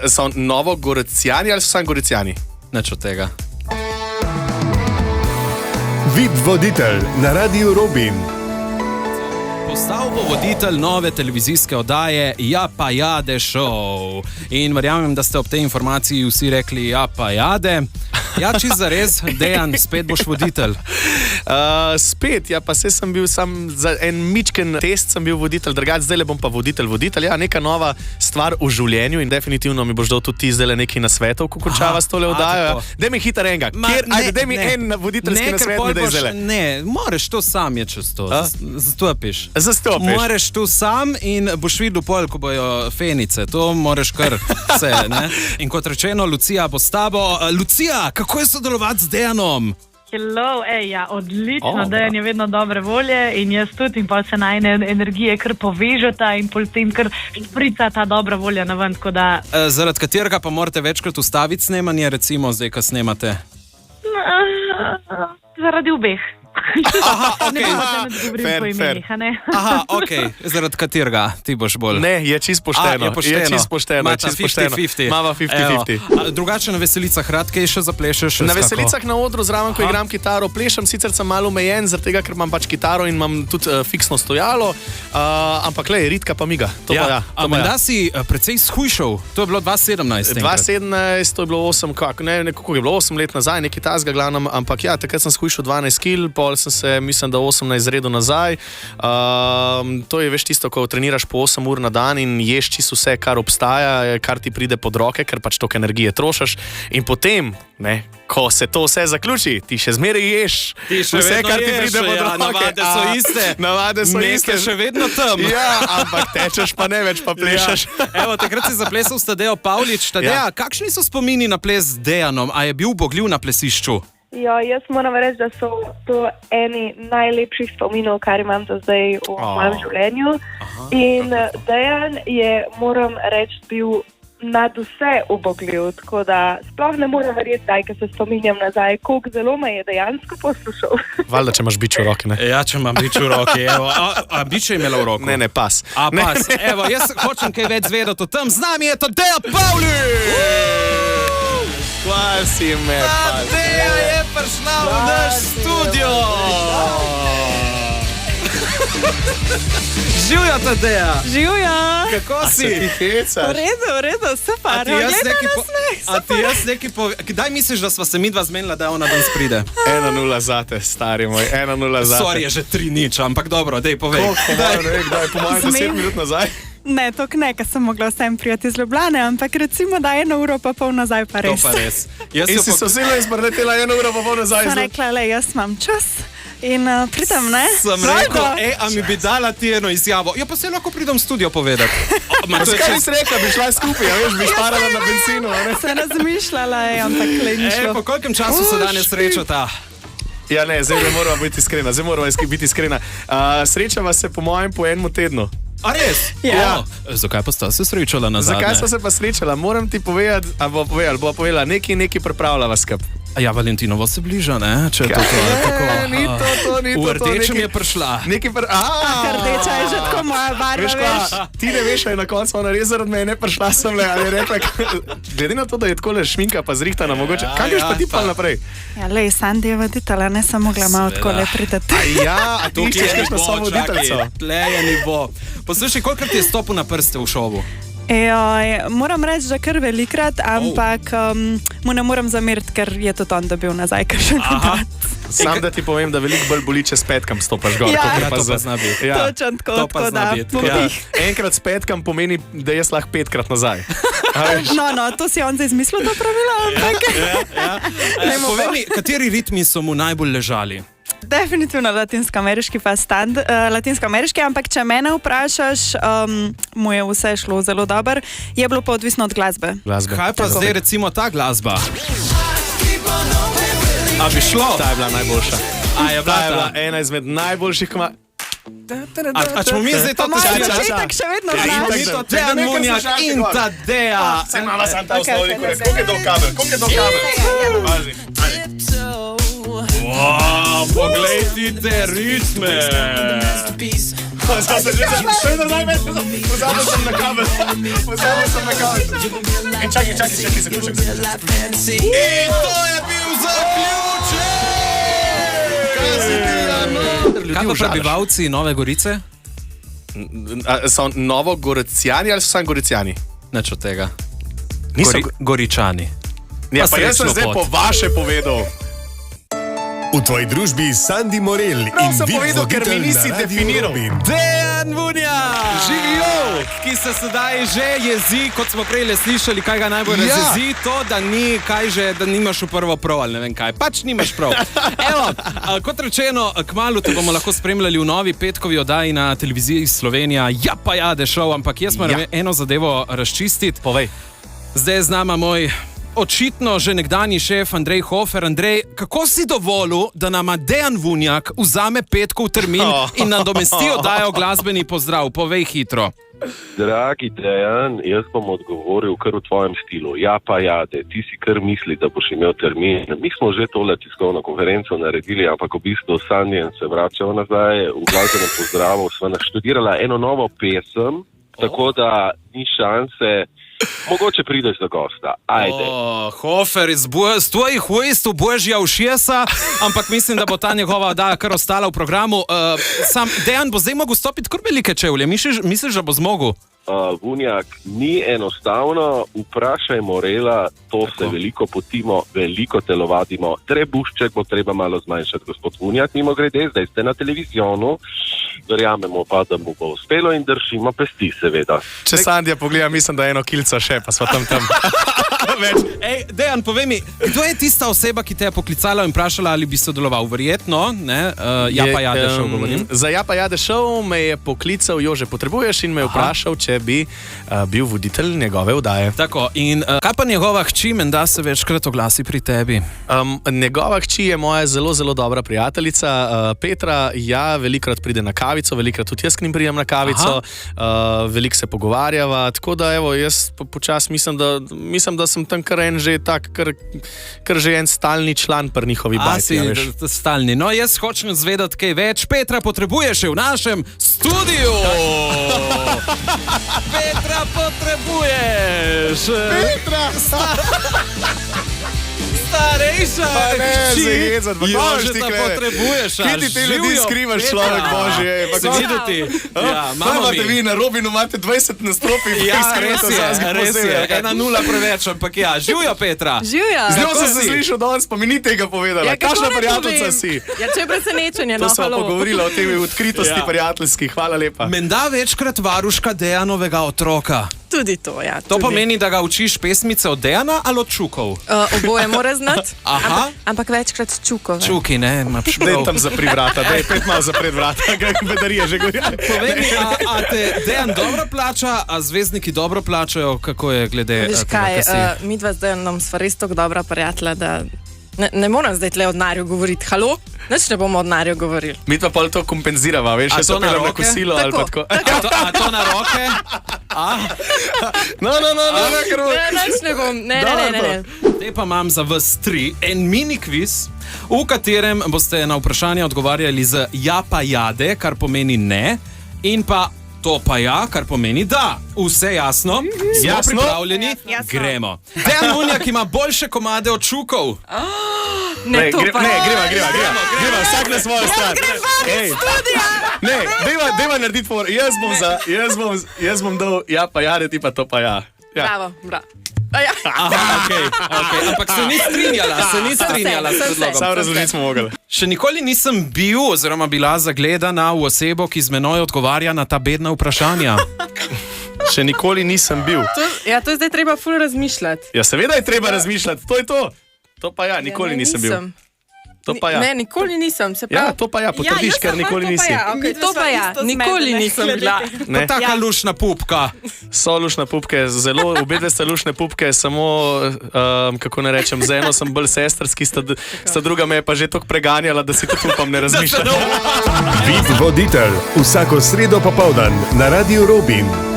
So Novogoričani ali so samo Goričani? Nič od tega. VIP voditelj na Radiu Robin. Postal bo voditelj nove televizijske oddaje Ja pa jade show. In verjamem, da ste ob tej informaciji vsi rekli ja pa jade. Ja, čisto zares, Dejan, spet boš voditelj. Spet, ja, pa se sem bil sam za en mičken test, sem bil voditelj, drugače zdaj le bom pa voditelj. Ja, neka nova stvar v življenju in definitivno mi boš dal tudi ti zdaj le nekaj nasvetov, ko končava s tole oddajo. Daj mi hiter enega, daj mi en voditeljski nasvet, mi daj zdaj le. Ne, moraš to sam je čez to, zastopiš. Moraš tu sam in boš videl pol, ko bojo fenice, to moraš kar vse, ne? In kot rečeno, Lucija bo s tabo. Lucija, kako je sodelovati z Dejanom? Hello, ja, odlično, Dejan je vedno dobre volje in jaz tudi in pa se najne energije kar povežeta in potem kar šprica ta dobra volja na ven, tako da... Zaradi katerega pa morate večkrat ustaviti snemanje, recimo zdaj, ko snemate? Zaradi obeh. Aha, ne bomo te ne govorim po imenih, a ne? Aha, zaradi katerega ti boš bolj? Ne, je čisto pošteno. Je čisto pošteno. Mata 50-50. Mava 50-50. Drugače na veselicah rad kaj še zaplešeš? Na veselicah na odru zraven, ko igram kitaro, plešem, sicer sem malo omejen, zaradi tega, ker imam pač kitaro in imam tudi fiksno stojalo, ampak lej, ritka pa miga. Menda si precej shujšal, to je bilo 2017. 2017, to je bilo 8 let nazaj, nekaj tazga glavnem, ampak ja, takrat sem shujšal 12 kil, sem se, mislim, da 18 zredil nazaj. To je, veš, tisto, ko treniraš po 8 ur na dan in ješ čisto vse, kar obstaja, kar ti pride pod roke, ker pač toliko energije trošaš. In potem, ne, ko se to vse zaključi, ti še zmeraj ješ vse, kar ti pride pod roke. Navade so iste. Navade so iste. Nekaj še vedno tam. Ja, ampak tečeš pa ne več, pa plešeš. Evo, takrat si zaplesal s Tadejo Pavlič. Tadeja, kakšni so spomini na ples z Dejanom? A je bil ubogljiv na plesišču? Ja, jaz moram reči, da so to eni najlepših spominov, kar imam do zdaj v mojem življenju. In Dejan je, moram reči, bil nad vse ubogljiv, tako da sploh ne morem verjeti, ko se spominjam nazaj, koliko zelo me je dejansko poslušal. Valjda, če imaš bič v roki, ne? Ja, če imam bič v roki, evo. A bič je imela v roku? Ne, pas. Pas. Evo, jaz hočem kaj več zvedati o tem. Z nami je Tadeja Pavlič! Hvala si me, Tadeja je prišla v naš studio! Živjo, Tadeja! Živjo! Kako si? A se ti hecaš? V redu, super. A ti jaz nekaj kdaj misliš, da sva se midva zmenila, da ona danes pride? 1-0 zate, stari moj, 1-0 zate. Sorry, je že 3-0, ampak dobro, dej povej. Kdaj, po mojem 10 minut nazaj? Ne, to ne, ker sem mogla vsem prijeti iz Ljubljane, ampak recimo, da 1 uro pa pol nazaj pa res. To pa res. In si sosila izbrletela 1 uro pa pol nazaj. Sem rekla, jaz imam čas in pridem, ne? Sem rekel, a mi bi dala ti eno izjavo. Ja, pa se lahko pridem v studio povedati. Kaj bi si rekla, bi šla skupaj, veš, bi sparala na benzinu, ne? Se razmišljala, ampak ni šlo. Po kolikem času se danes srečata? Ja, ne, zdaj moramo biti iskrena. Srečava se po mojem po enem tednu. A res? Ja. Zakaj pa sta se srečala nazadnje? Zakaj sta se pa srečala? Moram ti povedati, ali bo povedala, nekaj pripravljava skup. Ja, Valentinovo se bliža, ne? Če je to tako. Ni to. V rdečem je prišla. Rdeča je že tako moja barva, veš. Ti ne veš, ali je na koncu ona res zaradi mene prišla sem le, ali je rekla, glede na to, da je takole šminka pa zrihtana, mogoče, kaj greš pa ti pa naprej? Ja, lej, Sandi je voditelj, ne sem mogla malo takole prideti. Ja, a ti iščeš kakšno samo voditeljco? Tle je ni bo. Poslušaj, kolikrat ti je stopil na prste v šovu? Moram reči, da kar velikrat, ampak mu ne moram zameriti, ker je tudi on dobil nazaj, ker še nekaj. Sam da ti povem, da veliko bolj boli, če s petkam stopaš gor. Ja, to pa zna biti. Točen tako da. Enkrat s petkam pomeni, da jaz lahko 5-krat nazaj. No, to si on zdaj izmislil to pravilo, ampak... Povej mi, kateri ritmi so mu najbolj ležali? Definitivno latinsko-ameriški pa latinsko-ameriški, ampak če mene vprašaš, mu je vse šlo zelo dobro, je bilo pa odvisno od glasbe. Kaj pa zdaj recimo ta glasba? A bi šlo? Ta je bila najboljša. A je bila ena izmed najboljših A ćemo mi zdaj to začetek še vedno znaš? Dejan Munjak in Tadeja. Se mala sam ta osnovni korek. Koliko je do kabel? Pazi. Poglejte ritme. Zdaj se že zavedam največ, pozabil sem na kabel. Čakaj, zaključek. In to je bil zaključek! Kaj pa prebivalci Nove Gorice? So Novogoričani ali so samo Goričani? Nič od tega. Goričani. Ja, pa jaz sem zdaj po vaše povedal. V tvoji družbi Sandi Morel in sem povedal, ker mi nisi definiral. Dejan Vunjak! Živijo! Ki se sedaj že jezi, kot smo prej slišali, kaj ga najbolj razjezi, to, da ni, kaj že, da nimaš v prvo prav ali ne vem kaj. Pač nimaš prav. Evo, kot rečeno, kmalu te bomo lahko spremljali v novi petkovi oddaji na televiziji Slovenija. Ja pa ja, The Show, ampak jaz moram eno zadevo razčistiti. Povej. Zdaj je z nama moj očitno že nekdanji šef Andrej Hofer. Andrej, kako si dovolil, da nama Dejan Vunjak vzame petkov termin in nadomesti oddajo Glasbeni pozdrav? Povej hitro. Dragi Dejan, jaz bom odgovoril kar v tvojem stilu. Ja pa jade, ti si kar misli, da boš imel termin. Mi smo že tole tiskovno konferenco naredili, ampak v bistvu Sandijem se vračamo nazaj. V Glasbenem pozdravu sva naštudirala eno novo pesem, tako da ni šanse. Mogoče prideš do gosta, ajde. Hofer, z tvojih ujstv božja ušesa, ampak mislim, da bo ta njegova oddaja kar ostala v programu. Sam Dejan bo zdaj mogel stopiti kar velike čevlje. Misliš, da bo zmogel? Vunjak, ni enostavno, vprašaj Morela, to tako. Se veliko potimo, veliko telovadimo, trebušček bo treba malo zmanjšati, gospod Vunjak, mimo grede, zdaj ste na televizijonu, verjamemo pa, da mu bo uspelo in držimo pesti, seveda. Če Sandija pogleda, mislim, da eno kilca še, pa sva tam. Ej, Dejan, povej mi, kdo je tista oseba, ki te je poklicala in vprašala, ali bi sodeloval? Verjetno, ne? Ja pa ja, The Show govorim. Za Ja pa ja, The Show me je poklical Jože Potrebuješ in me je vprašal, če bi bil voditelj njegove oddaje. Tako, in kaj pa njegova hči, menda se večkrat oglasi pri tebi? Njegova hči je moja zelo, zelo dobra prijateljica Petra. Ja, velikrat pride na kavico, velikrat tudi jaz k njim pridem na kavico, veliko se pogovarjava, tako da evo, jaz počas mislim, da sem tam kar en že tak, kar že en stalni član pri njihovi bajti. Stalni. No, jaz hočem zvedati kaj več. Petra Potrebuješ v našem studiu! Petra Potrebuješ! Petra! Starejša! Jože ta potrebuješ! Kje ti te ljudi skrivaš, človek Božji? Se videti? Ja, imate vi na Robinu, imate 20 nastropij. Ja, res je. 1-0 preveč, ampak ja. Živjo, Petra! Živjo! Z njo sem se slišal danes, pa mi ni tega povedala. Kakšna prijateljica si? Ja, če je presenečenje, no, halo. To smo pogovorila o tej odkritosti prijateljski. Hvala lepa. Menda večkrat varuška Dejanovega otroka. Tudi to, ja. To pomeni, da ga učiš pesmice od Dejana ali od Čukov? Oboje mora znati. Aha. Ampak večkrat Čukove. Čuki, ne, imaš prav. Dej tam zapri vrata, dej pet malo zapred vrata, bedarije že govorijo. Povej mi, a te Dejan dobro plača, a zvezdniki dobro plačajo, kako je glede tega, kaj si? Mi dva z Dejanom sva res tako dobra prijatelja, da ne moram zdaj tle o denarju govoriti. Halo? Nič ne bomo o denarju govorili. Mi pa pol to kompenzirava, veš, če so pelem na kosilo ali pa tako. A to na roke? No, nič ne bom, ne. Zdaj pa imam za vas tri en mini kviz, v katerem boste na vprašanje odgovarjali z ja pa jade, kar pomeni ne, in pa to pa ja, kar pomeni da. Vse jasno? Smo pripravljeni? Gremo. Dejan Vunjak ima boljše komade od Čukov. Ne, to pa greva, vsak na svojo stran. Ne, dejva narediti for. Jaz bom dal ja pa jade, ti pa to pa ja. Bravo. Aha, okej. Ampak se ni strinjala s predlogom. Samo razložiti smo mogli. Še nikoli nisem bil oziroma bila zagledana v osebo, ki z menoj odgovarja na ta bedna vprašanja. Še nikoli nisem bil. To je zdaj treba ful razmišljati. Ja, seveda je treba razmišljati, to je to. To pa ja, nikoli nisem bil. To pa ja. Ne, nikoli nisem. Se pravi... Ja, to pa ja, potrdiš, ker nikoli nisi. To pa ja, nikoli nisem bila. To je taka lušna pupka. So lušne pupke, zelo, obedve sta lušne pupke, samo, kako ne rečem, z eno sem bolj sestrski, sta druga me je pa že toliko preganjala, da si tudi upam ne razmišljati. Vid voditelj, vsako sredo popoldan na Radiu Robin.